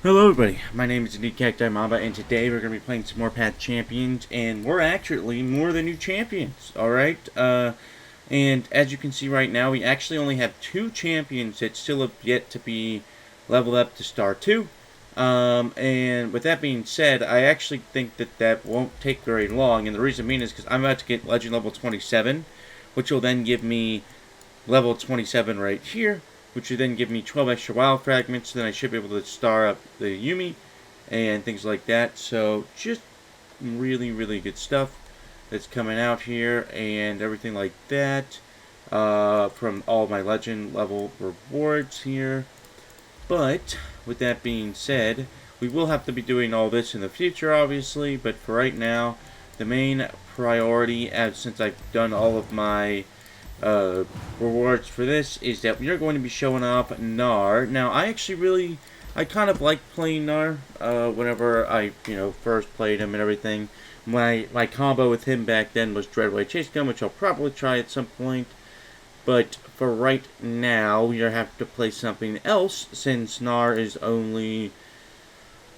Hello everybody, my name is indeed CactiMamba, and today we're going to be playing some more Path Champions, and we're actually more than new champions, alright? And as you can see right now, we actually only have 2 champions that still have yet to be leveled up to Star 2. And with that being said, I actually think that that won't take very long, and the reason being is because I'm about to get Legend level 27, which will then give me level 27 right here, which would then give me 12 extra wild fragments. Then I should be able to star up the Yumi and things like that. So just really, really good stuff that's coming out here and everything like that from all my legend level rewards here. But with that being said, we will have to be doing all this in the future, obviously. But for right now, the main priority, since I've done all of my rewards for this, is that we are going to be showing off Gnar. Now, I kind of like playing Gnar whenever I, first played him and everything. My combo with him back then was Dreadway Chase Gun, which I'll probably try at some point. But for right now, we have to play something else, since Gnar is only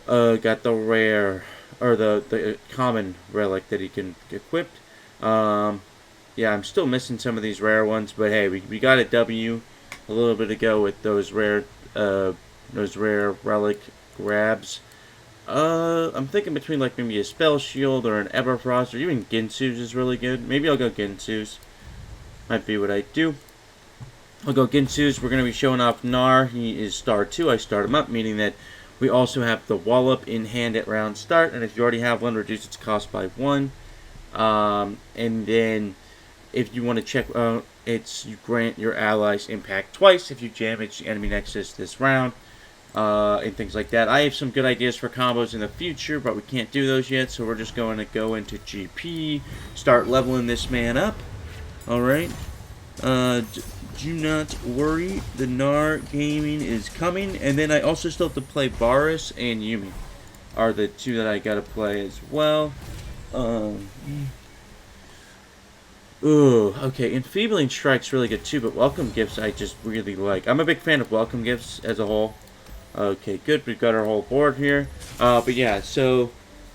got the rare, or the common relic that he can equip. Yeah, I'm still missing some of these rare ones, but hey, we got a W a little bit ago with those rare relic grabs. I'm thinking between like maybe a Spell Shield or an Everfrost, or even Ginsu's is really good. Maybe I'll go Ginsu's. Might be what I do. I'll go Ginsu's. We're going to be showing off Gnar. He is Star 2. I start him up, meaning that we also have the Wallop in hand at round start, and if you already have one, reduce its cost by 1. And then if you want to check, you grant your allies impact twice if you damage the enemy Nexus this round, and things like that. I have some good ideas for combos in the future, but we can't do those yet, so we're just going to go into GP, start leveling this man up. Alright. Do not worry, the Gnar gaming is coming, and then I also still have to play Varus and Yumi, are the two that I gotta play as well. Ooh, okay, Enfeebling Strike's really good too, but Welcome Gifts I just really like. I'm a big fan of Welcome Gifts as a whole. Okay, good, we've got our whole board here. But yeah, so,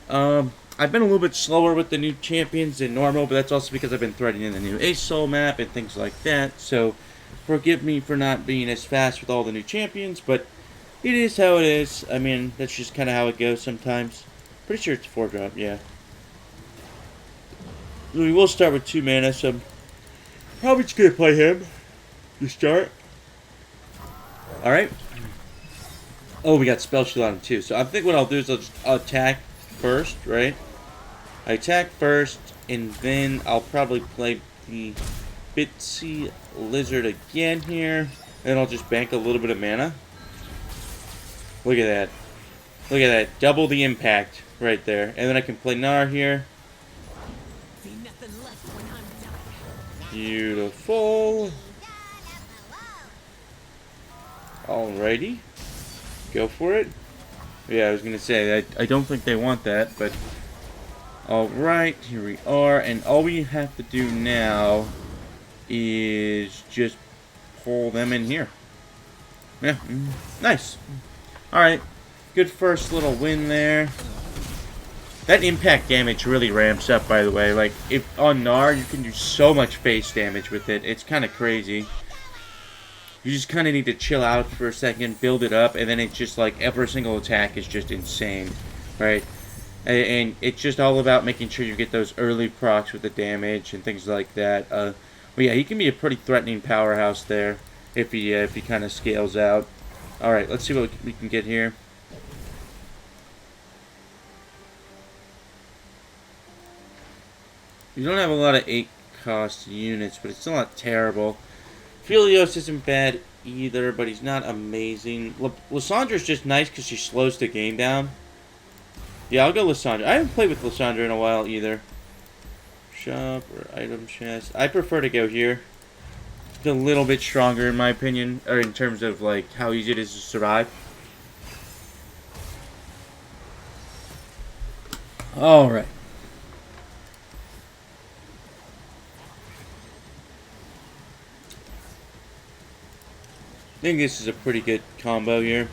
I've been a little bit slower with the new champions than normal, but that's also because I've been threading in the new Ace Soul map and things like that, so forgive me for not being as fast with all the new champions, but it is how it is. I mean, that's just kind of how it goes sometimes. Pretty sure it's 4-drop, yeah. We will start with 2 mana, so I'm probably just going to play him to start. Alright. Oh, we got Spell Shield on him too. So I think what I'll do is I'll attack first, right? I attack first, and then I'll probably play the Bitsy Lizard again here. And I'll just bank a little bit of mana. Look at that. Look at that. Double the impact right there. And then I can play Gnar here. Beautiful. Alrighty. Go for it. Yeah, I was going to say, I don't think they want that, but... Alright, here we are. And all we have to do now is just pull them in here. Yeah, nice. Alright, good first little win there. That impact damage really ramps up, by the way. Like, if on Gnar, you can do so much face damage with it. It's kind of crazy. You just kind of need to chill out for a second, build it up, and then it's just like every single attack is just insane, right? And it's just all about making sure you get those early procs with the damage and things like that. But yeah, he can be a pretty threatening powerhouse there if he kind of scales out. All right, let's see what we can get here. You don't have a lot of 8-cost units, but it's still not terrible. Felios isn't bad either, but he's not amazing. Lyssandra's just nice because she slows the game down. Yeah, I'll go Lysandra. I haven't played with Lysandra in a while either. Shop or item chest. I prefer to go here. It's a little bit stronger in my opinion, or in terms of like how easy it is to survive. Alright. I think this is a pretty good combo here.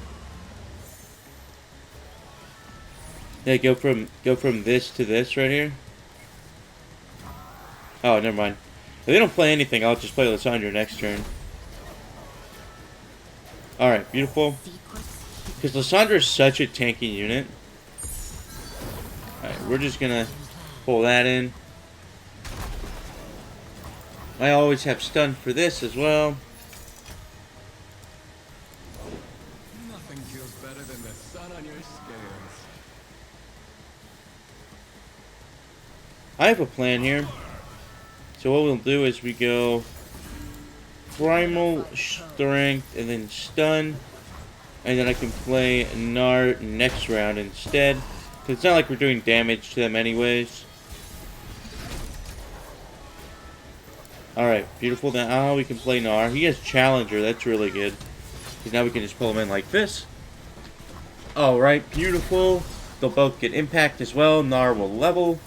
Yeah, go from this to this right here. Oh, never mind. If they don't play anything, I'll just play Lysandra next turn. Alright, beautiful. Because Lysandra is such a tanky unit. Alright, we're just gonna pull that in. I always have stun for this as well. Nothing feels better than the sun on your scales. I have a plan here. So what we'll do is we go Primal, Strength, and then Stun. And then I can play Gnar next round instead. Because it's not like we're doing damage to them anyways. Alright, beautiful. Now we can play Gnar. He has Challenger, that's really good. Because now we can just pull him in like this. Alright, beautiful. They'll both get impact as well. Gnar will level.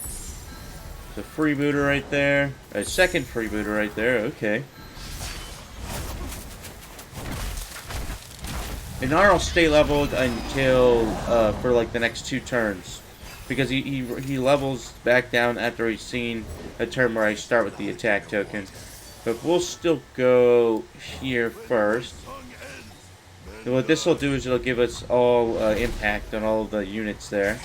The freebooter right there. A second freebooter right there. Okay. And Gnar will stay leveled until for like the next 2 turns, because he levels back down after he's seen a turn where I start with the attack token. But we'll still go here first. And what this will do is it'll give us all impact on all of the units there.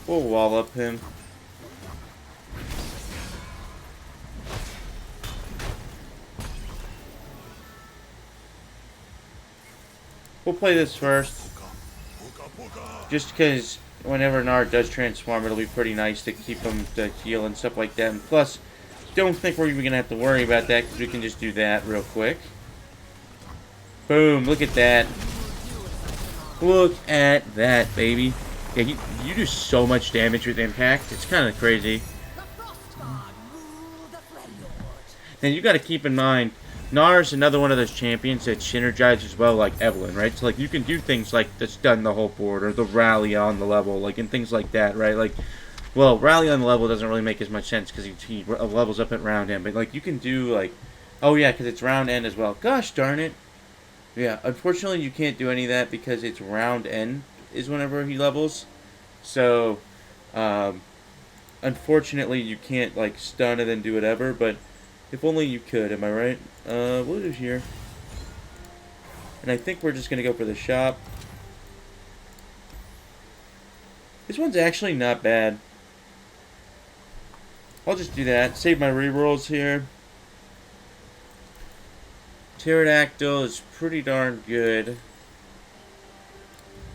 We'll wall up him. We'll play this first. Just because whenever Gnar does transform, it'll be pretty nice to keep him to heal and stuff like that. And plus, don't think we're even going to have to worry about that, because we can just do that real quick. Boom, look at that. Look at that, baby. Yeah, you do so much damage with impact. It's kind of crazy. Then you got to keep in mind, Gnar's another one of those champions that synergizes well like Evelyn, right? So like you can do things like the stun the whole board or the rally on the level, like and things like that, right? Like, well, rally on the level doesn't really make as much sense because he levels up at round end, but like you can do like, oh yeah, because it's round end as well. Gosh darn it. Yeah, unfortunately you can't do any of that because it's round end is whenever he levels. So, unfortunately you can't like stun and then do whatever, but if only you could, am I right? We'll do here. And I think we're just going to go for the shop. This one's actually not bad. I'll just do that. Save my rerolls here. Pterodactyl is pretty darn good.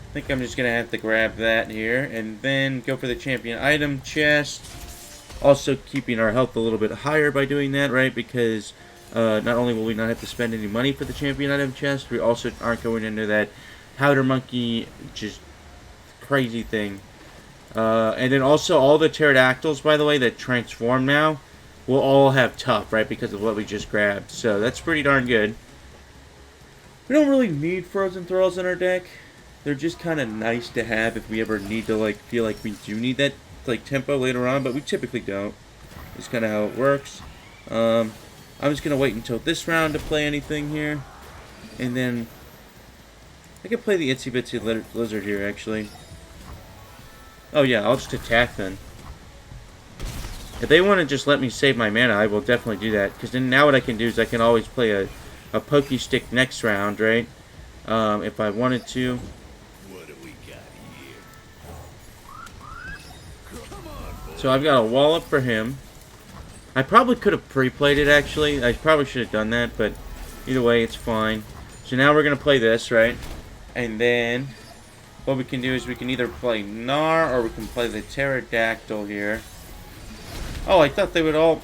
I think I'm just going to have to grab that here. And then go for the champion item chest. Also keeping our health a little bit higher by doing that, right? Because not only will we not have to spend any money for the champion item chest, we also aren't going into that powder monkey just crazy thing. And then also all the pterodactyls, by the way, that transform now will all have tough, right? Because of what we just grabbed. So that's pretty darn good. We don't really need frozen thralls in our deck. They're just kind of nice to have if we ever need to like feel like we do need that like tempo later on, but we typically don't. It's kind of how it works. I'm just gonna wait until this round to play anything here, and then I could play the itsy bitsy lizard here actually. Oh yeah, I'll just attack then. If they want to just let me save my mana, I will definitely do that, because then now what I can do is I can always play a pokey stick next round, right? If I wanted to. So I've got a wall up for him. I probably could have pre-played it, actually. I probably should have done that, but either way, it's fine. So now we're going to play this, right? And then what we can do is we can either play Gnar or we can play the Pterodactyl here. Oh, I thought they would all...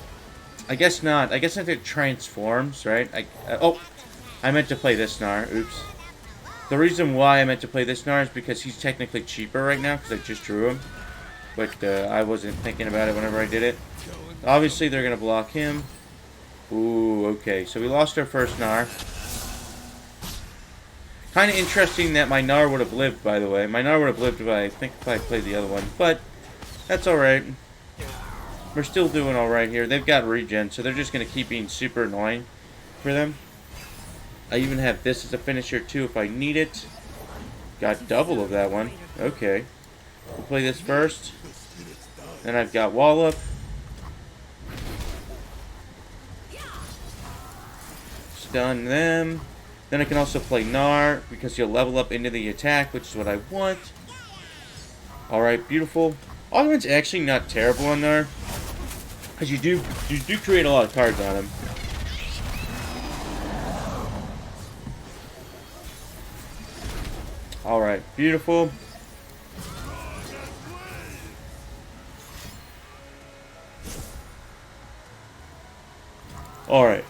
I guess not. I guess if it transforms, right? Oh, I meant to play this Gnar. Oops. The reason why I meant to play this Gnar is because he's technically cheaper right now, because I just drew him. But I wasn't thinking about it whenever I did it. Obviously, they're going to block him. Ooh, okay. So we lost our first Gnar. Kind of interesting that my Gnar would have lived, by the way. My Gnar would have lived, I think, if I played the other one. But that's alright. We're still doing alright here. They've got regen, so they're just going to keep being super annoying. for them. I even have this as a finisher too if I need it. Got double of that one. Okay. We'll play this first. Then I've got Wallop. Stun them. Then I can also play Gnar because he'll level up into the attack, which is what I want. Alright, beautiful. Augment's actually not terrible on Gnar, because you do create a lot of cards on him. Alright, beautiful. Alright.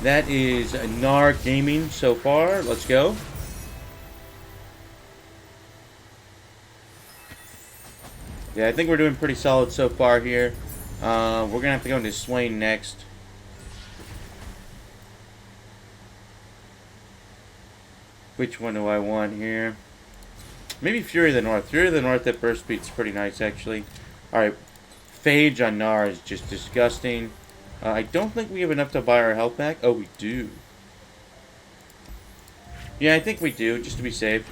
That is Gnar Gaming so far. Let's go. Yeah, I think we're doing pretty solid so far here. We're going to have to go into Swain next. Which one do I want here? Maybe Fury of the North. Fury of the North at burst speed's pretty nice, actually. Alright. Phage on Gnar is just disgusting. I don't think we have enough to buy our health back. Oh, we do. Yeah, I think we do, just to be safe.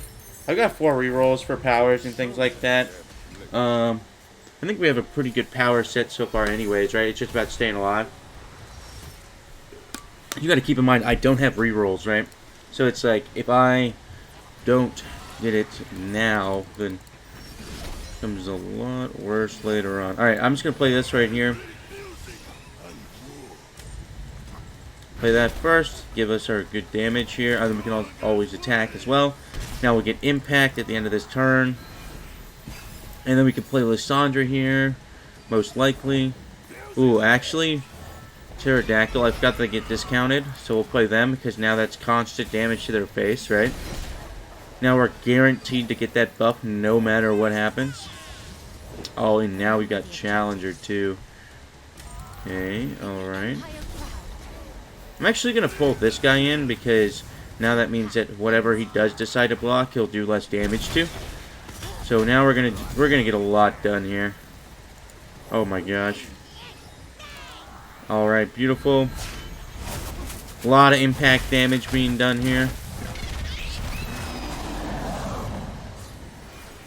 I've got 4 rerolls for powers and things like that. I think we have a pretty good power set so far anyways, right? It's just about staying alive. You gotta keep in mind, I don't have rerolls, right? So it's like, if I don't get it now, then it comes a lot worse later on. Alright, I'm just gonna play this right here. Play that first, give us our good damage here, and then we can always attack as well. Now we'll get impact at the end of this turn. And then we can play Lysandra here, most likely. Ooh, actually, Pterodactyl, I forgot they get discounted, so we'll play them, because now that's constant damage to their face, right? Now we're guaranteed to get that buff no matter what happens. Oh, and now we got Challenger too. Okay, alright. I'm actually going to pull this guy in, because now that means that whatever he does decide to block, he'll do less damage to. So now we're gonna get a lot done here. Oh my gosh. Alright, beautiful. A lot of impact damage being done here.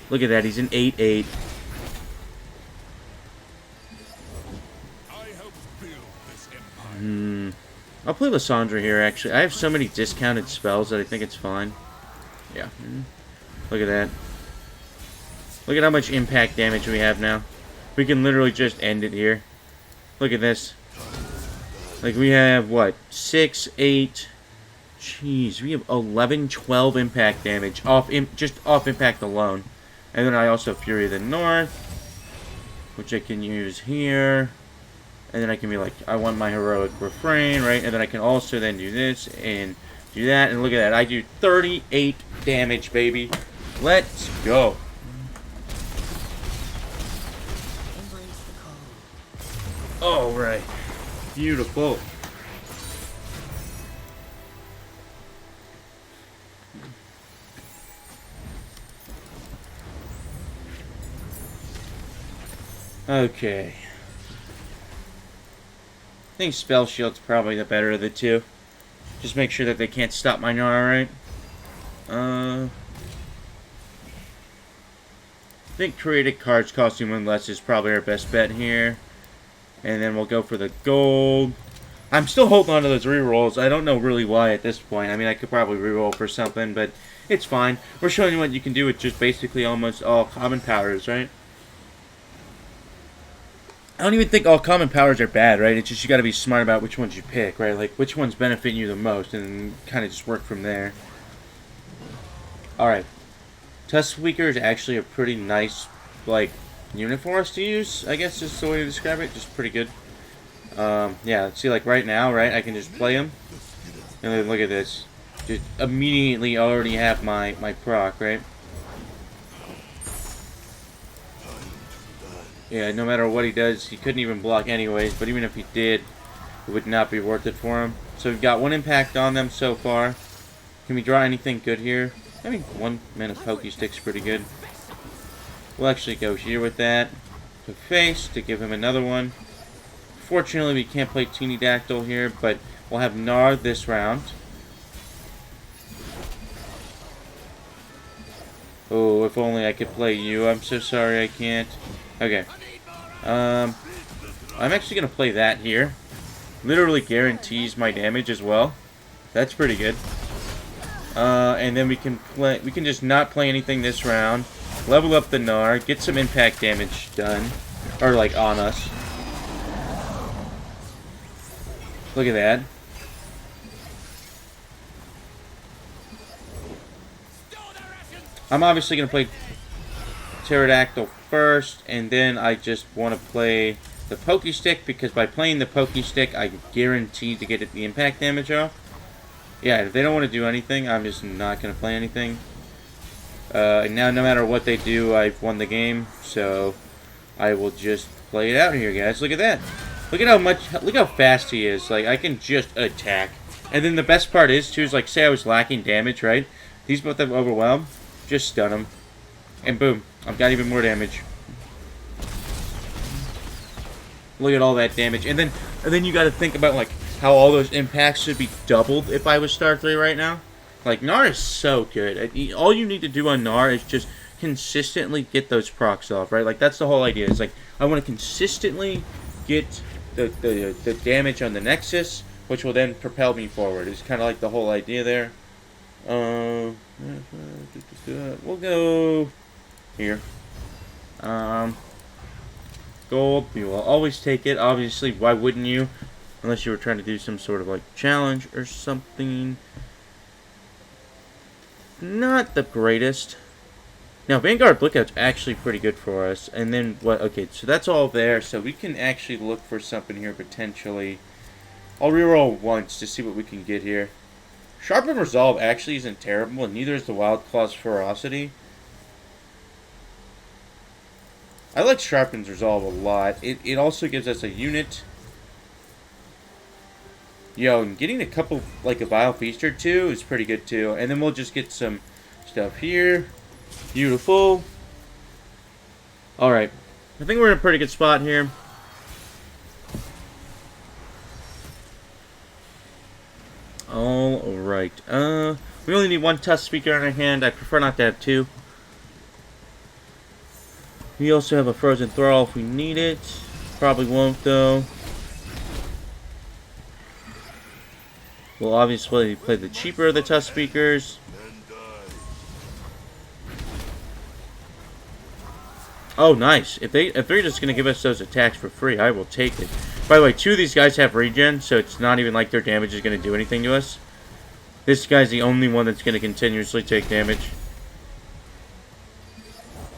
Look at that, he's an 8/8. I'll play Lysandra here, actually. I have so many discounted spells that I think it's fine. Yeah. Look at that. Look at how much impact damage we have now. We can literally just end it here. Look at this. Like, we have, what, 6, 8... Jeez, we have 11, 12 impact damage. Just off impact alone. And then I also have Fury of the North, which I can use here. And then I can be like, I want my heroic refrain, right? And then I can also then do this and do that. And look at that. I do 38 damage, baby. Let's go. Alright. Beautiful. Okay. I think Spell Shield's probably the better of the two. Just make sure that they can't stop my Gnar, right? I think created cards costing 1 less is probably our best bet here. And then we'll go for the gold. I'm still holding on to those rerolls. I don't know really why at this point. I mean, I could probably reroll for something, but it's fine. We're showing you what you can do with just basically almost all common powers, right? I don't even think all common powers are bad, right? It's just you got to be smart about which ones you pick, right? Like, which ones benefit you the most, and kind of just work from there. Alright. Tuskweaker is actually a pretty nice, like, unit for us to use, I guess is the way to describe it. Just pretty good. Yeah, see, like right now, right, I can just play him. And then look at this. Just immediately already have my proc, right? Yeah, no matter what he does, he couldn't even block anyways, but even if he did, it would not be worth it for him. So we've got 1 impact on them so far. Can we draw anything good here? I mean, 1 mana Pokey Stick's pretty good. We'll actually go here with that. To face, to give him another one. Fortunately, we can't play Teeny Dactyl here, but we'll have Gnar this round. Oh, if only I could play you. I'm so sorry I can't. Okay. I'm actually going to play that here. Literally guarantees my damage as well. That's pretty good. And then we can just not play anything this round. Level up the Gnar, get some impact damage done. Or like on us. Look at that. I'm obviously going to play Pterodactyl first, and then I just want to play the Pokey Stick, because by playing the Pokey Stick, I guarantee to get the impact damage off. Yeah, if they don't want to do anything, I'm just not going to play anything. And now, no matter what they do, I've won the game, so I will just play it out here, guys. Look at that. Look how fast he is. Like, I can just attack. And then the best part is, too, is like, say I was lacking damage, right? These both have Overwhelm. Just stun them. And boom. I've got even more damage. Look at all that damage. And then you got to think about, like, how all those impacts should be doubled if I was Star 3 right now. Like, Gnar is so good. All you need to do on Gnar is just consistently get those procs off, right? Like, that's the whole idea. It's like, I want to consistently get the damage on the Nexus, which will then propel me forward. It's kind of like the whole idea there. We'll go here. Gold. We will always take it. Obviously, why wouldn't you? Unless you were trying to do some sort of like challenge or something. Not the greatest. Now, Vanguard Lookout's actually pretty good for us. And then, what? Okay, so that's all there. So we can actually look for something here, potentially. I'll reroll once to see what we can get here. Sharpen Resolve actually isn't terrible, and neither is the Wild Claw's Ferocity. I like Sharpen's Resolve a lot. It also gives us a unit. Yo, and getting a couple, like a Vile Feast or two is pretty good too. And then we'll just get some stuff here. Beautiful. Alright. I think we're in a pretty good spot here. Alright. We only need one Tusk Speaker in our hand. I prefer not to have two. We also have a Frozen Thrall if we need it. Probably won't though. We'll obviously play the cheaper of the Tusk Speakers. Oh, nice. If they're just going to give us those attacks for free, I will take it. By the way, two of these guys have regen, so it's not even like their damage is going to do anything to us. This guy's the only one that's going to continuously take damage.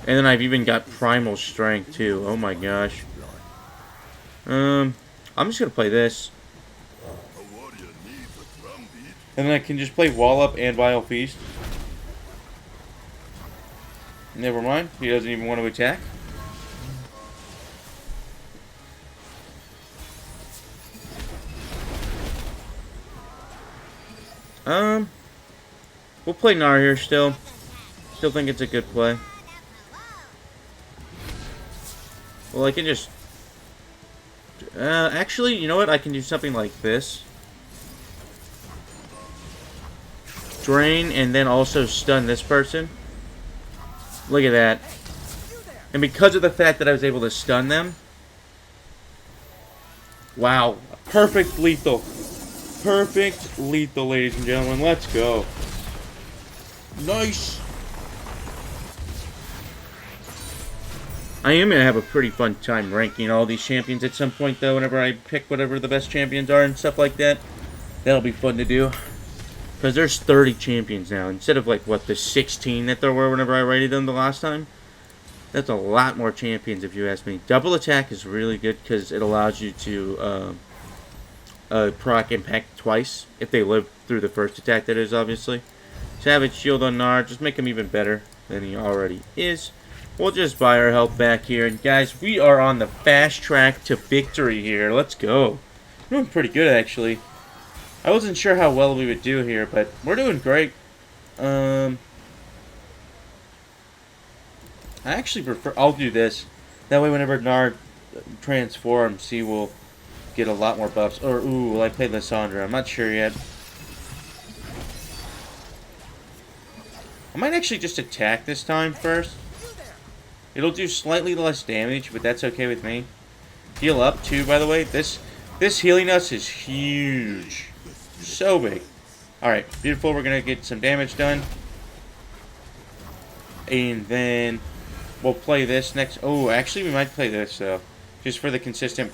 And then I've even got Primal Strength, too. Oh my gosh. I'm just going to play this. And then I can just play Wall Up and Vile Feast. Never mind. He doesn't even want to attack. We'll play Gnar here still. Still think it's a good play. Well, I can just... actually, you know what? I can do something like this. Drain, and then also stun this person. Look at that. And because of the fact that I was able to stun them... Wow. Perfect lethal. Perfect lethal, ladies and gentlemen. Let's go. Nice. I am going to have a pretty fun time ranking all these champions at some point, though, whenever I pick whatever the best champions are and stuff like that. That'll be fun to do. Because there's 30 champions now, instead of, like, what, the 16 that there were whenever I rated them the last time. That's a lot more champions, if you ask me. Double attack is really good, because it allows you to proc impact twice, if they live through the first attack, that is, obviously. Savage Shield on Gnar, just make him even better than he already is. We'll just buy our health back here. And, guys, we are on the fast track to victory here. Let's go. We're doing pretty good, actually. I wasn't sure how well we would do here, but we're doing great. I actually prefer... I'll do this. That way, whenever Gnar transforms, he will get a lot more buffs. Or, ooh, will I play Lysandra? I'm not sure yet. I might actually just attack this time first. It'll do slightly less damage, but that's okay with me. Heal up, too, by the way. This healing us is huge. So big. Alright, beautiful. We're going to get some damage done. And then we'll play this next. Oh, actually, we might play this, though. Just for the consistent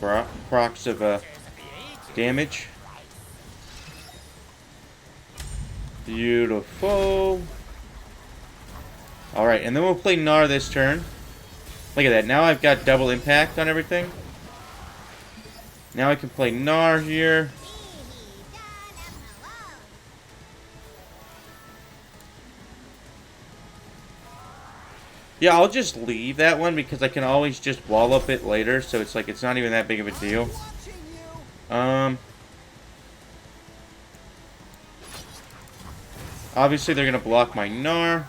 procs of damage. Beautiful. Alright, and then we'll play Gnar this turn. Look at that. Now I've got double impact on everything. Now I can play Gnar here. Yeah, I'll just leave that one because I can always just wall up it later, so it's like it's not even that big of a deal. Obviously they're gonna block my Gnar.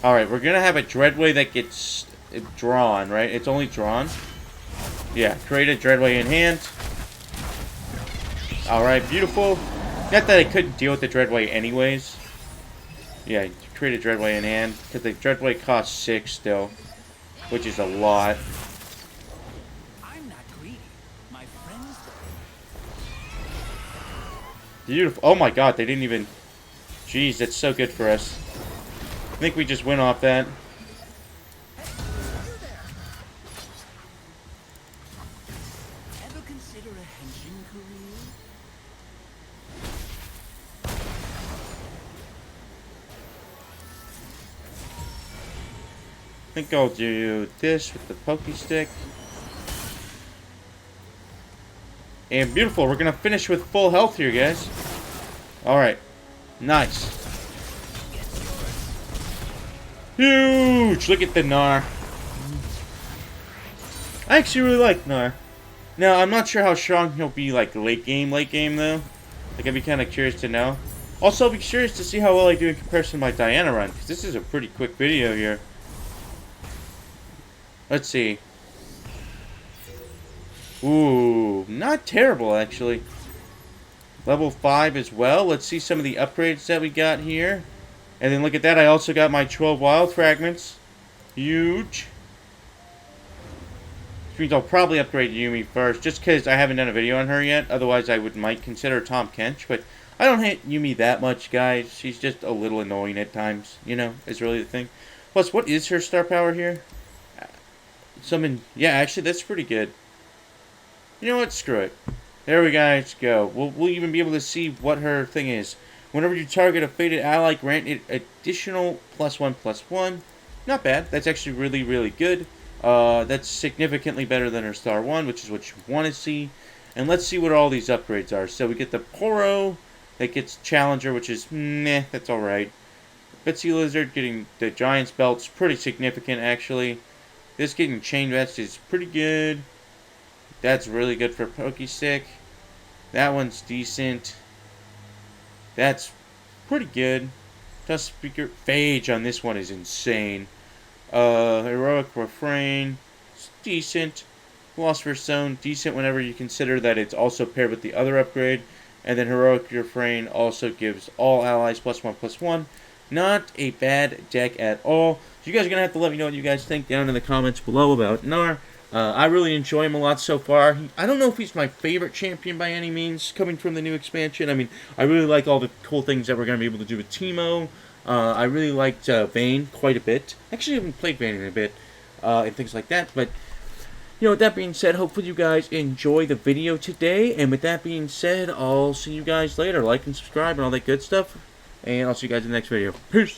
Alright, we're gonna have a Dreadway that gets drawn, right? It's only drawn. Yeah, create a Dreadway in hand. Alright, beautiful. Not that I couldn't deal with the Dreadway anyways. Yeah, create a Dreadway in hand. Because the Dreadway costs 6 still. Which is a lot. I'm not greedy. My friends Beautiful. Oh my god, they didn't even... Jeez, that's so good for us. I think we just went off that. ever consider a henshin career? I think I'll do this with the Pokey Stick. And beautiful, we're gonna finish with full health here, guys. Alright. Nice. Huge! Look at the Gnar. I actually really like Gnar. Now, I'm not sure how strong he'll be, like, late game, though. Like, I'd be kind of curious to know. Also, I'll be curious to see how well I do in comparison to my Diana run, because this is a pretty quick video here. Let's see. Ooh, not terrible, actually. Level 5 as well. Let's see some of the upgrades that we got here. And then look at that, I also got my 12 wild fragments. Huge. Which means I'll probably upgrade Yumi first, just because I haven't done a video on her yet. Otherwise, I might consider Tom Kench. But I don't hate Yumi that much, guys. She's just a little annoying at times. You know, is really the thing. Plus, what is her star power here? Summon... Yeah, actually, that's pretty good. You know what? Screw it. There we guys go. We'll even be able to see what her thing is. Whenever you target a faded ally, grant it additional +1/+1. Not bad. That's actually really, really good. That's significantly better than her star 1, which is what you want to see. And let's see what all these upgrades are. So we get the Poro that gets Challenger, which is meh, that's alright. Bitsy Lizard getting the Giant's Belt's pretty significant, actually. This getting Chain Vest is pretty good. That's really good for Pokestick. That one's decent. That's pretty good. Dust Speaker Phage on this one is insane. Heroic Refrain, it's decent. Philosopher's Stone, decent whenever you consider that it's also paired with the other upgrade. And then Heroic Refrain also gives all allies +1/+1. Not a bad deck at all. So you guys are going to have to let me know what you guys think down in the comments below about Gnar. I really enjoy him a lot so far. I don't know if he's my favorite champion by any means, coming from the new expansion. I mean, I really like all the cool things that we're going to be able to do with Teemo. I really liked Vayne quite a bit. Actually, I haven't played Vayne in a bit, and things like that. But, you know, with that being said, hopefully you guys enjoy the video today. And with that being said, I'll see you guys later. Like and subscribe and all that good stuff. And I'll see you guys in the next video. Peace!